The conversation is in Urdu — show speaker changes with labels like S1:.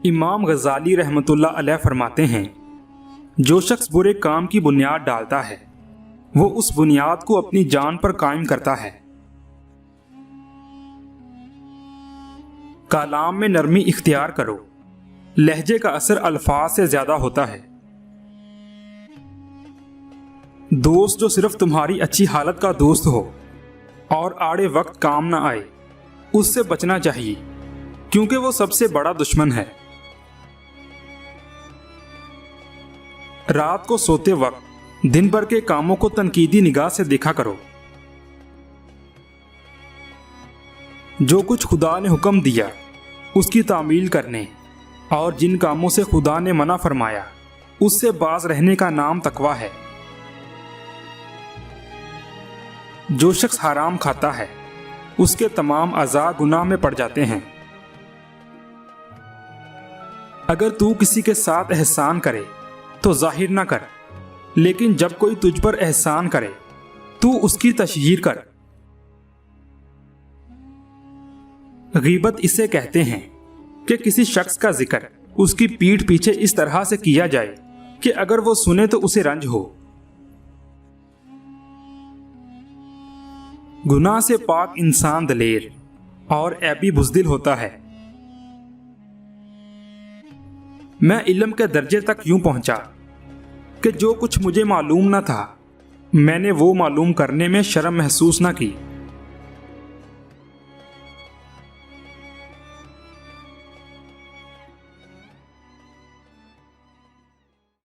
S1: امام غزالی رحمۃ اللہ علیہ فرماتے ہیں، جو شخص برے کام کی بنیاد ڈالتا ہے وہ اس بنیاد کو اپنی جان پر قائم کرتا ہے۔ کلام میں نرمی اختیار کرو، لہجے کا اثر الفاظ سے زیادہ ہوتا ہے۔ دوست جو صرف تمہاری اچھی حالت کا دوست ہو اور آڑے وقت کام نہ آئے، اس سے بچنا چاہیے، کیونکہ وہ سب سے بڑا دشمن ہے۔ رات کو سوتے وقت دن بھر کے کاموں کو تنقیدی نگاہ سے دیکھا کرو۔ جو کچھ خدا نے حکم دیا اس کی تعمیل کرنے اور جن کاموں سے خدا نے منع فرمایا اس سے باز رہنے کا نام تقویٰ ہے۔ جو شخص حرام کھاتا ہے اس کے تمام اعضاء گناہ میں پڑ جاتے ہیں۔ اگر تو کسی کے ساتھ احسان کرے تو ظاہر نہ کر، لیکن جب کوئی تجھ پر احسان کرے تو اس کی تشہیر کر۔ غیبت اسے کہتے ہیں کہ کسی شخص کا ذکر اس کی پیٹھ پیچھے اس طرح سے کیا جائے کہ اگر وہ سنے تو اسے رنج ہو۔ گناہ سے پاک انسان دلیر اور عیبی بزدل ہوتا ہے۔ میں علم کے درجے تک یوں پہنچا کہ جو کچھ مجھے معلوم نہ تھا میں نے وہ معلوم کرنے میں شرم محسوس نہ کی۔